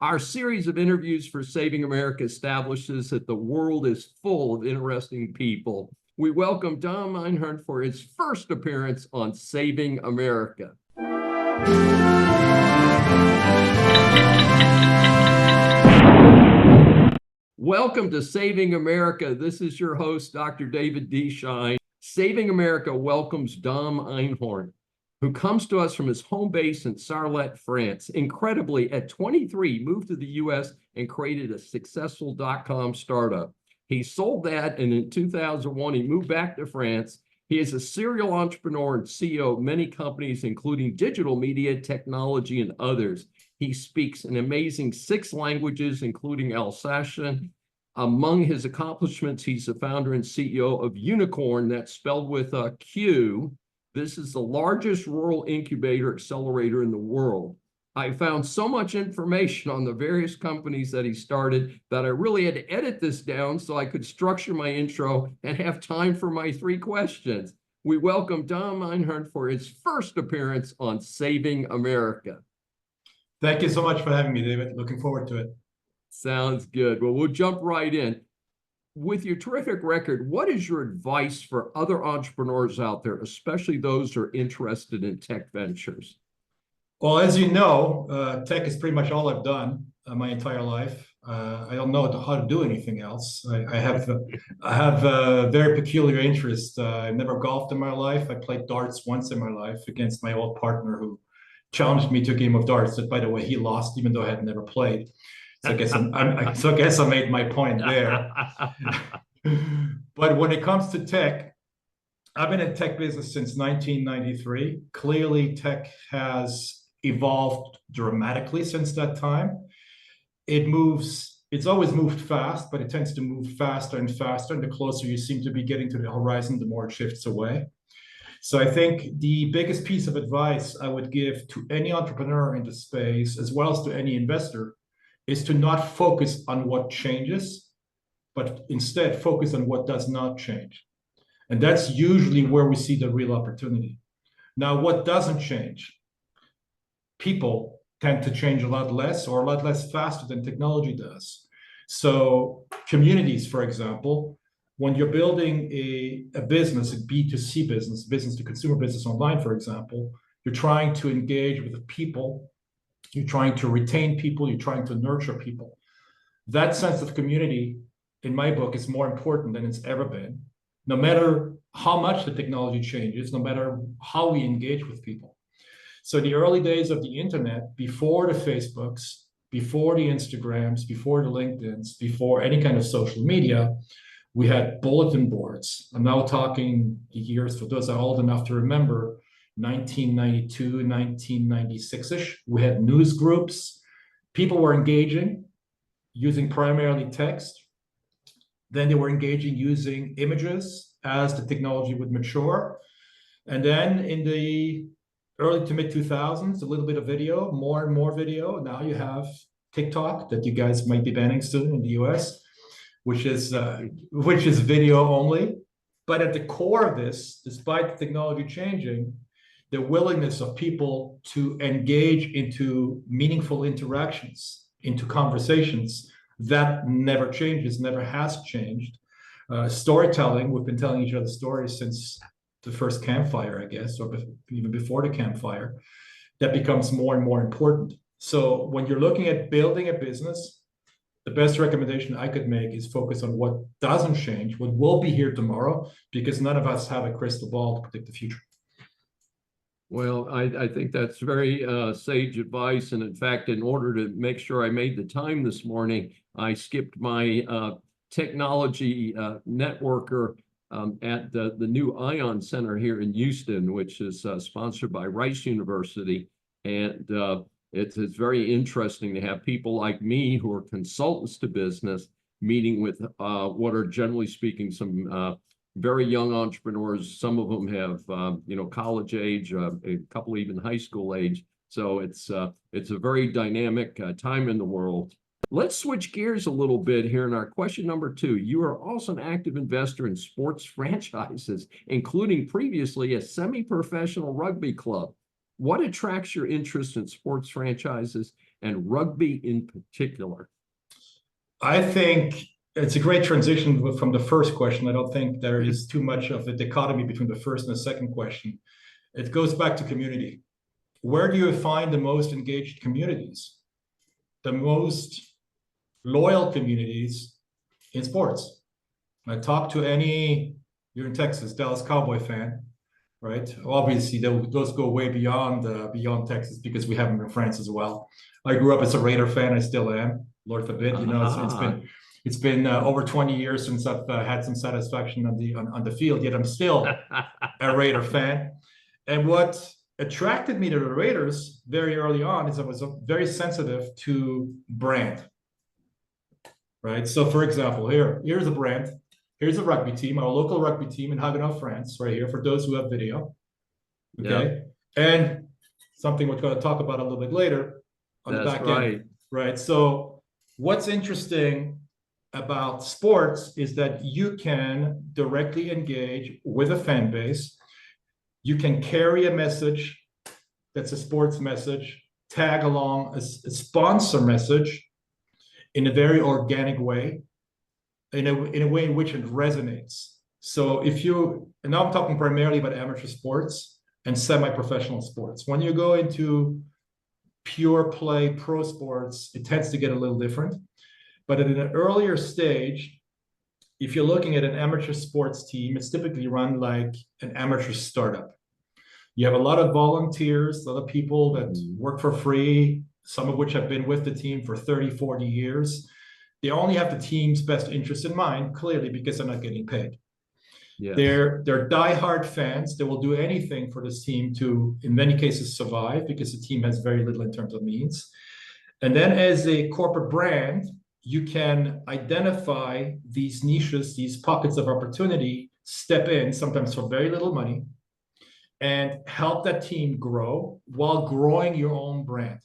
Our series of interviews for Saving America establishes that the world is full of interesting people. We welcome Dom Einhorn for his first appearance on Saving America. Welcome to Saving America. This is your host, Dr. David D. Schein. Saving America welcomes Dom Einhorn, who comes to us from his home base in Sarlat, France. Incredibly, at 23, moved to the U.S. and created a successful .com startup. He sold that, and in 2001, he moved back to France. He is a serial entrepreneur and CEO of many companies, including digital media, technology, and others. He speaks an amazing 6 languages, including Alsatian. Among his accomplishments, he's the founder and CEO of Unicorn, that's spelled with a Q. This is the largest rural incubator accelerator in the world. I found so much information on the various companies that he started that I really had to edit this down so I could structure my intro and have time for my 3 questions. We welcome Dom Einhorn for his first appearance on Saving America. Thank you so much for having me, David. Looking forward to it. Sounds good. Well, we'll jump right in. With your terrific record, what is your advice for other entrepreneurs out there, especially those who are interested in tech ventures? Well, as you know, tech is pretty much all I've done my entire life. I don't know how to do anything else. I have a very peculiar interest. I've never golfed in my life. I played darts once in my life against my old partner who challenged me to a game of darts that, by the way, he lost, even though I had never played. So I guess I made my point there. But when it comes to tech, I've been in tech business since 1993. Clearly, tech has evolved dramatically since that time. It's always moved fast, but it tends to move faster and faster. And the closer you seem to be getting to the horizon, the more it shifts away. So I think the biggest piece of advice I would give to any entrepreneur in the space, as well as to any investor, is to not focus on what changes, but instead focus on what does not change. And that's usually where we see the real opportunity. Now, what doesn't change? People tend to change a lot less or a lot less faster than technology does. So communities, for example, when you're building a business, a B2C business, business to consumer business online, for example, you're trying to engage with people. You're trying to retain people, you're trying to nurture people. That sense of community, in my book, is more important than it's ever been, no matter how much the technology changes, no matter how we engage with people. So the early days of the internet, before the Facebooks, before the Instagrams, before the LinkedIns, before any kind of social media, we had bulletin boards. I'm now talking the years, for those that are old enough to remember, 1992, 1996-ish. We had news groups. People were engaging using primarily text. Then they were engaging using images as the technology would mature. And then in the early to mid 2000s, a little bit of video, more and more video. Now you have TikTok that you guys might be banning soon in the US, which is video only. But at the core of this, despite the technology changing, the willingness of people to engage into meaningful interactions, into conversations, that never changes, never has changed. Storytelling, we've been telling each other stories since the first campfire, I guess, or even before the campfire. That becomes more and more important. So when you're looking at building a business, the best recommendation I could make is focus on what doesn't change, what will be here tomorrow, because none of us have a crystal ball to predict the future. Well, I think that's very sage advice. And in fact, in order to make sure I made the time this morning, I skipped my technology networker at the new ION Center here in Houston, which is sponsored by Rice University. And it's very interesting to have people like me who are consultants to business meeting with what are, generally speaking, some very young entrepreneurs. Some of them have, college age, a couple even high school age. So it's a very dynamic time in the world. Let's switch gears a little bit here in our question number 2. You are also an active investor in sports franchises, including previously a semi-professional rugby club. What attracts your interest in sports franchises, and rugby in particular? I think it's a great transition from the first question. I don't think there is too much of a dichotomy between the first and the second question. It goes back to community. Where do you find the most engaged communities? The most loyal communities in sports. I talk to any, you're in Texas, Dallas Cowboy fan, right? Obviously, those go way beyond Texas because we have them in France as well. I grew up as a Raider fan. I still am. Lord forbid, it's been over 20 years since I've had some satisfaction on the field. Yet I'm still a Raider fan. And what attracted me to the Raiders very early on is I was very sensitive to brand. Right. So, for example, here's a brand. Here's a rugby team, our local rugby team in Haguenau, France, right here, for those who have video. Okay. Yeah. And something we're going to talk about a little bit later on the back end. Right. So what's interesting about sports is that you can directly engage with a fan base. You can carry a message that's a sports message, tag along a sponsor message in a very organic way, in a way in which it resonates. So and now I'm talking primarily about amateur sports and semi-professional sports. When you go into pure play pro sports, it tends to get a little different. But at an earlier stage, if you're looking at an amateur sports team, it's typically run like an amateur startup. You have a lot of volunteers, a lot of people that work for free, some of which have been with the team for 30, 40 years. They only have the team's best interest in mind, clearly, because they're not getting paid. Yes. They're diehard fans. They will do anything for this team to, in many cases, survive, because the team has very little in terms of means. And then as a corporate brand, you can identify these niches, these pockets of opportunity, step in, sometimes for very little money, and help that team grow while growing your own brand.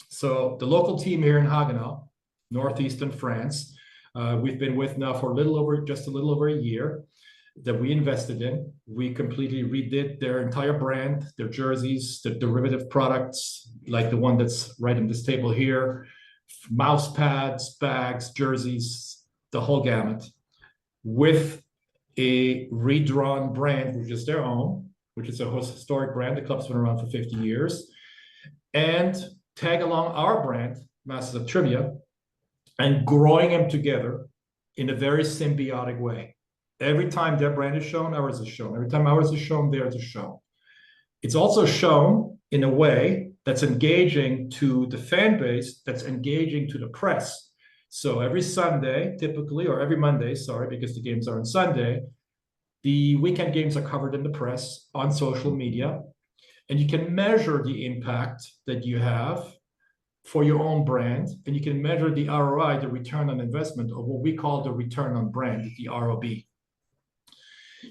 So the local team here in Haguenau, northeastern France, we've been with now for just a little over a year, that we invested in. We completely redid their entire brand, their jerseys, the derivative products, like the one that's right on this table here, mouse pads, bags, jerseys, the whole gamut, with a redrawn brand, which is their own, which is a historic brand. The club's been around for 50 years. And tag along our brand, Masters of Trivia, and growing them together in a very symbiotic way. Every time their brand is shown, ours is shown. Every time ours is shown, theirs is shown. It's also shown in a way that's engaging to the fan base, that's engaging to the press. So every Sunday, typically, or every Monday, sorry, because the games are on Sunday, the weekend games are covered in the press, on social media, and you can measure the impact that you have for your own brand, and you can measure the ROI, the return on investment, or what we call the return on brand, the ROB.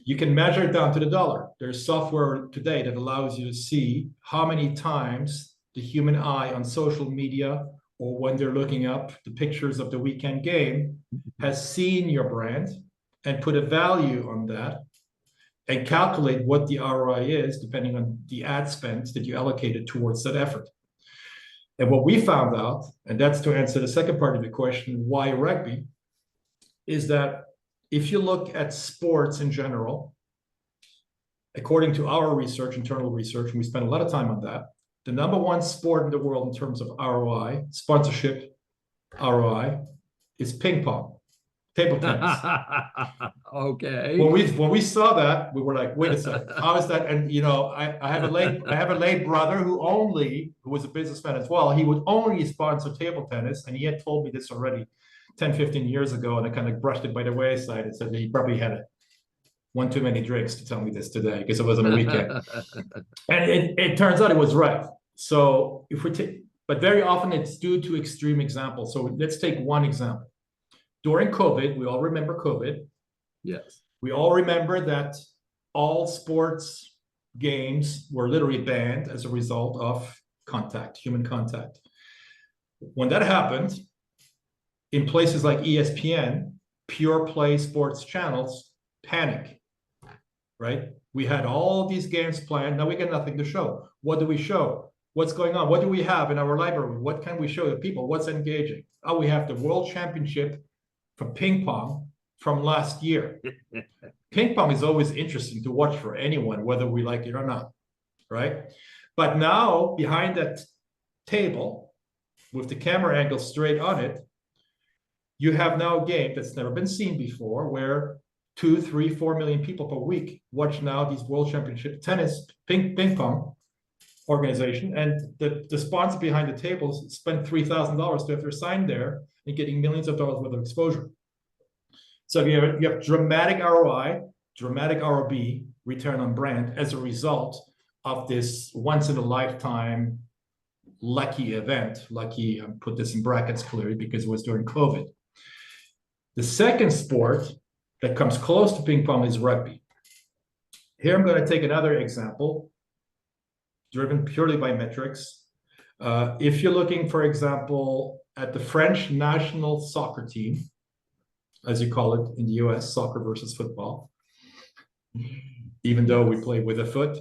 You can measure it down to the dollar. There's software today that allows you to see how many times the human eye on social media, or when they're looking up the pictures of the weekend game, has seen your brand and put a value on that and calculate what the ROI is depending on the ad spend that you allocated towards that effort. And what we found out, and that's to answer the second part of the question, why rugby, is that if you look at sports in general, according to our research, internal research, and we spent a lot of time on that, the number one sport in the world in terms of ROI, sponsorship ROI, is ping pong, table tennis. Okay. When we saw that, we were like, wait a second, how is that? And I have a late brother who was a businessman as well. He would only sponsor table tennis, and he had told me this already 10, 15 years ago, and I kind of brushed it by the wayside and said that he probably had one too many drinks to tell me this today, because it was on a weekend. And it turns out it was right. So but very often it's due to extreme examples. So let's take one example. During COVID, we all remember COVID. Yes. We all remember that all sports games were literally banned as a result of human contact. When that happened, in places like ESPN, pure play sports channels panic, right? We had all these games planned. Now we got nothing to show. What do we show? What's going on? What do we have in our library? What can we show the people? What's engaging? Oh, we have the World Championship for ping pong from last year. Ping pong is always interesting to watch for anyone, whether we like it or not, right? But now behind that table, with the camera angle straight on it, you have now a game that's never been seen before, where 2, 3, 4 million people per week watch now these World Championship tennis ping pong organization, and the sponsor behind the table spent $3,000 to have their sign there and getting millions of dollars worth of exposure. So you have dramatic ROI, dramatic ROB, return on brand, as a result of this once in a lifetime lucky event. Lucky, I put this in brackets clearly because it was during COVID. The second sport that comes close to ping pong is rugby. Here I'm going to take another example, driven purely by metrics. If you're looking, for example, at the French national soccer team, as you call it in the US, soccer versus football, even though we play with a foot,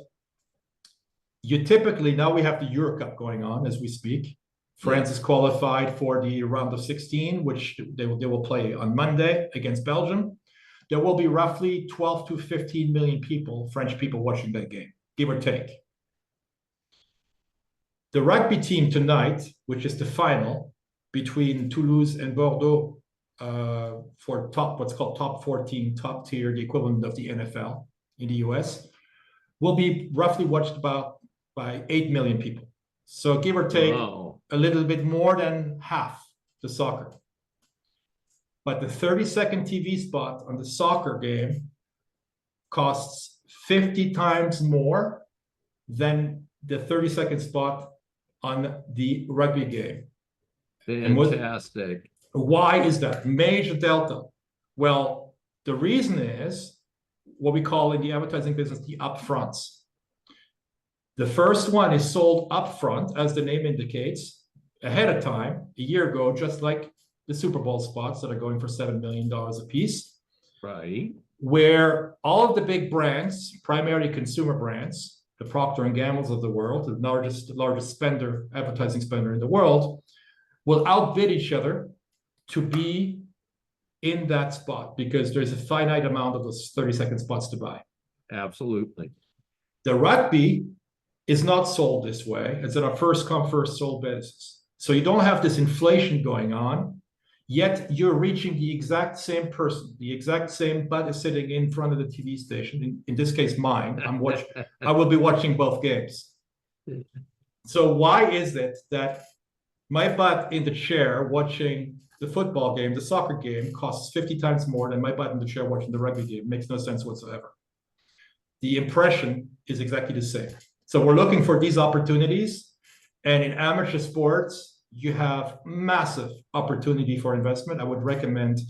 you typically, now we have the Euro Cup going on as we speak. France is qualified for the round of 16, which they will play on Monday against Belgium. There will be roughly 12 to 15 million people, French people, watching that game, give or take. The rugby team tonight, which is the final between Toulouse and Bordeaux, for what's called top 14, top tier, the equivalent of the NFL in the US, will be roughly watched by 8 million people. So give or take a little bit more than half the soccer. But the 30-second TV spot on the soccer game costs 50 times more than the 30-second spot on the rugby game. Fantastic. Why is that? Major delta. Well, the reason is what we call in the advertising business the upfronts. The first one is sold upfront, as the name indicates, ahead of time, a year ago, just like the Super Bowl spots that are going for $7 million a piece. Right. Where all of the big brands, primarily consumer brands, the Procter & Gamble's of the world, the largest spender, advertising spender in the world, will outbid each other to be in that spot because there's a finite amount of those 30-second spots to buy. Absolutely. The rugby is not sold this way. It's on a first come, first sold basis. So you don't have this inflation going on, yet you're reaching the exact same person, the exact same butt is sitting in front of the TV station, in this case mine. I will be watching both games. So why is it that my butt in the chair watching the football game, the soccer game, costs 50 times more than my butt in the chair watching the rugby game? It makes no sense whatsoever. The impression is exactly the same. So we're looking for these opportunities. And in amateur sports, you have massive opportunity for investment. I would recommend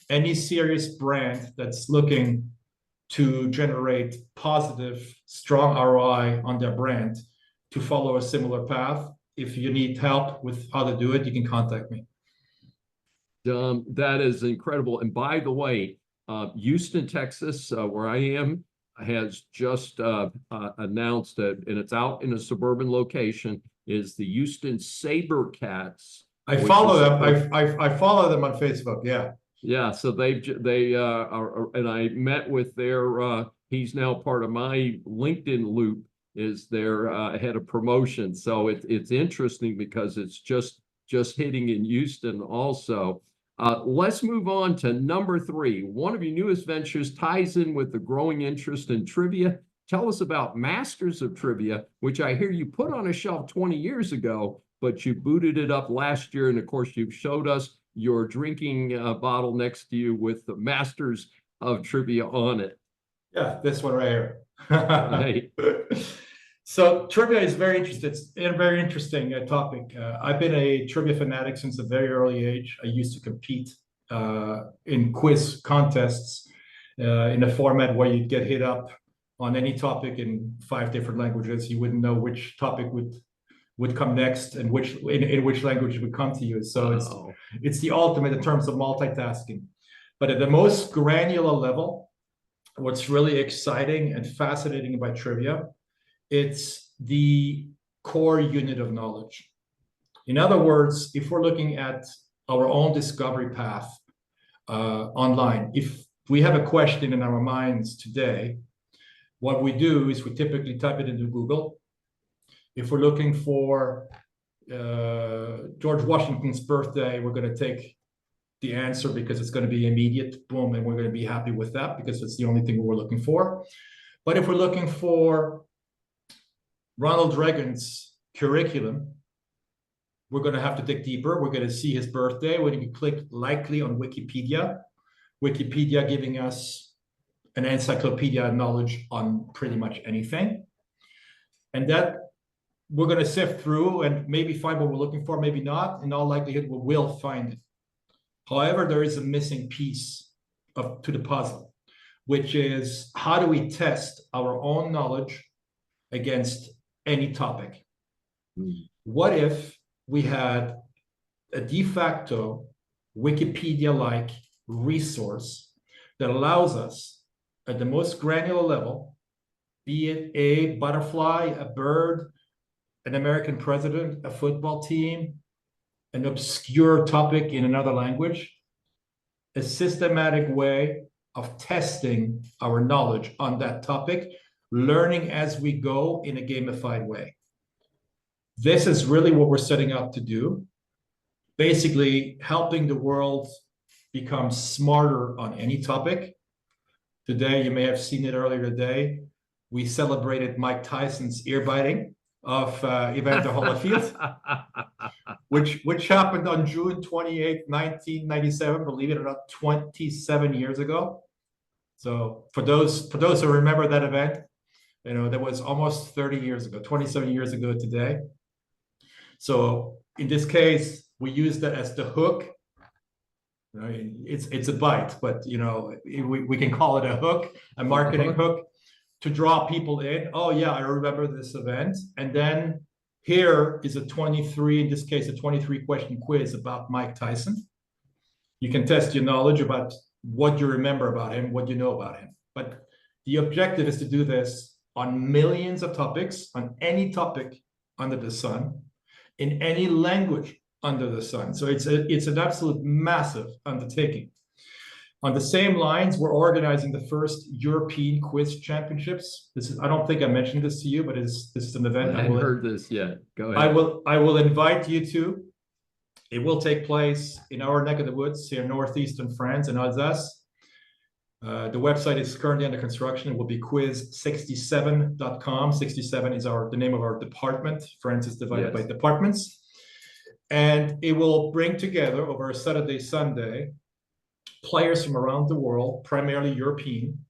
any serious brand that's looking to generate positive, strong ROI on their brand to follow a similar path. If you need help with how to do it, you can contact me. That is incredible. And by the way, Houston, Texas, where I am, has just announced that, and it's out in a suburban location, is the Houston SaberCats. I follow them. I follow them on Facebook. Yeah. Yeah. So they are, and I met with their. He's now part of my LinkedIn loop. Is their head of promotion. So it's interesting because it's just hitting in Houston also. Let's move on to number 3. One of your newest ventures ties in with the growing interest in trivia. Tell us about Masters of Trivia, which I hear you put on a shelf 20 years ago, but you booted it up last year. And of course, you showed us your drinking bottle next to you with the Masters of Trivia on it. Yeah, this one right here. Right. So trivia is very interesting. It's a very interesting topic. I've been a trivia fanatic since a very early age. I used to compete in quiz contests in a format where you'd get hit up on any topic in 5 different languages. You wouldn't know which topic would come next and in which language it would come to you. So it's the ultimate in terms of multitasking. But at the most granular level, what's really exciting and fascinating about trivia, it's the core unit of knowledge. In other words, if we're looking at our own discovery path online, if we have a question in our minds today, what we do is we typically type it into Google. If we're looking for George Washington's birthday, we're going to take the answer because it's going to be immediate, boom, and we're going to be happy with that because it's the only thing we're looking for. But if we're looking for Ronald Reagan's curriculum, we're going to have to dig deeper. We're going to see his birthday. When we click likely on Wikipedia, Wikipedia giving us an encyclopedia knowledge on pretty much anything. And that we're going to sift through and maybe find what we're looking for, maybe not. In all likelihood, we will find it. However, there is a missing piece to the puzzle, which is how do we test our own knowledge against any topic? What if we had a de facto Wikipedia-like resource that allows us at the most granular level, be it a butterfly, a bird, an American president, a football team, an obscure topic in another language, a systematic way of testing our knowledge on that topic, learning as we go in a gamified way. This is really what we're setting out to do, basically helping the world become smarter on any topic. Today, you may have seen it earlier today, we celebrated Mike Tyson's ear biting of Evander Holyfield, which happened on June 28, 1997, believe it or not, 27 years ago. So for those who remember that event, you know, that was almost 30 years ago, 27 years ago today. So in this case, we use that as the hook. You know, it's a bite, but you know, we can call it a hook, a marketing hook, to draw people in. Oh yeah, I remember this event. And then here is a 23, in this case, a 23 question quiz about Mike Tyson. You can test your knowledge about what you remember about him, what you know about him. But the objective is to do this on millions of topics, on any topic under the sun, in any language under the sun. So it's an absolute massive undertaking. On the same lines, we're organizing the first European Quiz Championships. This is, I don't think I mentioned this to you, but this is an event. I haven't heard this yet. Go ahead. I will invite you to. It will take place in our neck of the woods here in northeastern France in Alsace. The website is currently under construction. It will be quiz67.com. 67 is the name of our department. France is divided by departments. And it will bring together over a Saturday, Sunday, players from around the world, primarily European,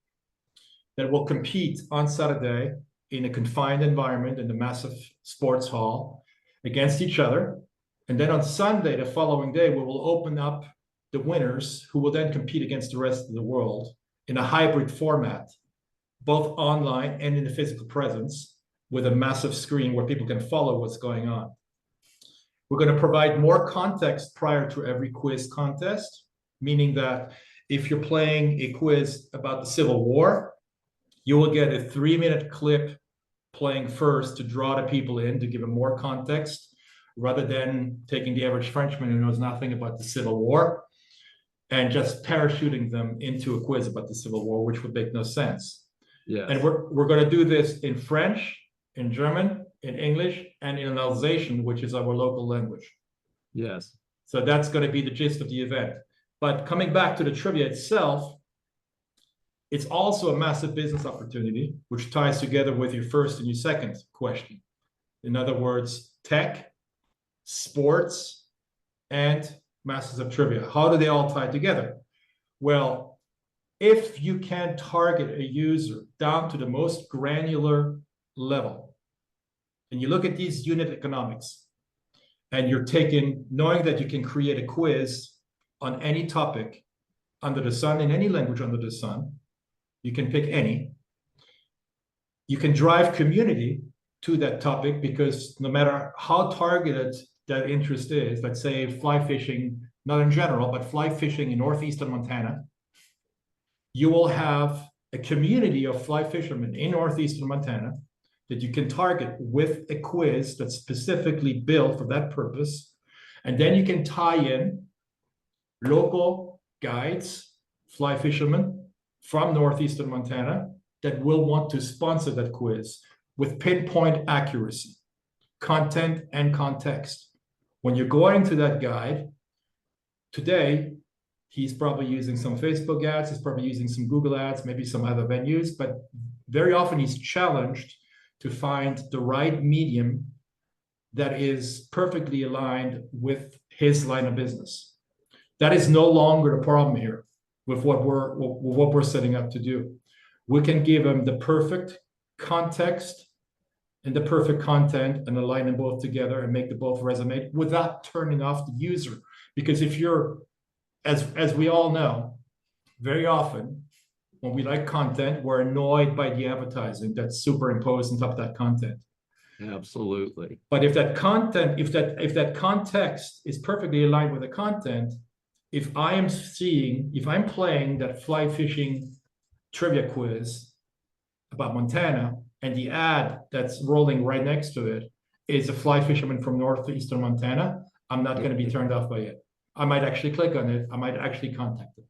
that will compete on Saturday in a confined environment in a massive sports hall against each other. And then on Sunday, the following day, we will open up the winners who will then compete against the rest of the world in a hybrid format, both online and in the physical presence, with a massive screen where people can follow what's going on. We're going to provide more context prior to every quiz contest, meaning that if you're playing a quiz about the Civil War, you will get a 3-minute clip playing first to draw the people in, to give them more context, rather than taking the average Frenchman who knows nothing about the Civil War and just parachuting them into a quiz about the Civil War, which would make no sense. Yeah. And we're going to do this in French, in German, in English, and in Alsatian, which is our local language. Yes. So that's going to be the gist of the event. But coming back to the trivia itself, it's also a massive business opportunity, which ties together with your first and your second question. In other words, tech, sports, and masters of trivia. How do they all tie together? Well, if you can target a user down to the most granular level, and you look at these unit economics, and you're taking, knowing that you can create a quiz on any topic under the sun, in any language under the sun, you can pick any. You can drive community to that topic because no matter how targeted that interest is, let's say fly fishing, not in general, but fly fishing in northeastern Montana, you will have a community of fly fishermen in northeastern Montana that you can target with a quiz that's specifically built for that purpose. And then you can tie in local guides, fly fishermen from northeastern Montana that will want to sponsor that quiz with pinpoint accuracy, content and context. When you're going to that guide, today, he's probably using some Facebook ads, he's probably using some Google ads, maybe some other venues, but very often he's challenged to find the right medium that is perfectly aligned with his line of business. That is no longer the problem here with what we're setting up to do. We can give him the perfect context and the perfect content and align them both together and make them both resonate without turning off the user. Because if you're, as we all know, very often when we like content, we're annoyed by the advertising that's superimposed on top of that content. Absolutely. But if that content, if that context is perfectly aligned with the content, if I'm playing that fly fishing trivia quiz about Montana, and the ad that's rolling right next to it is a fly fisherman from northeastern Montana, I'm not going to be turned off by it. I might actually click on it. I might actually contact it.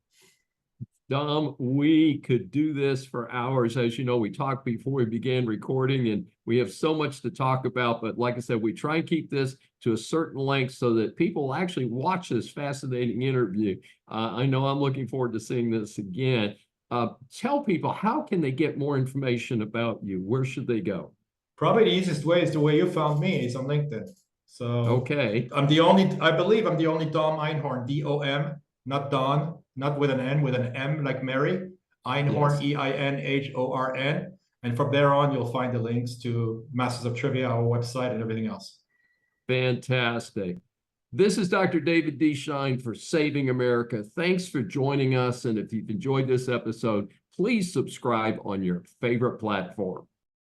Dom, we could do this for hours. As you know, we talked before we began recording, and we have so much to talk about. But like I said, we try and keep this to a certain length so that people actually watch this fascinating interview. I know I'm looking forward to seeing this again. Tell people, how can they get more information about you? Where should they go? Probably the easiest way is the way you found me, is on LinkedIn. So okay, I believe I'm the only Dom Einhorn, D-O-M, not Don, not with an N, with an M like Mary, Einhorn, yes. Einhorn. And from there on, you'll find the links to Masters of Trivia, our website, and everything else. Fantastic. This is Dr. David D. Schein for Saving America. Thanks for joining us. And if you've enjoyed this episode, please subscribe on your favorite platform.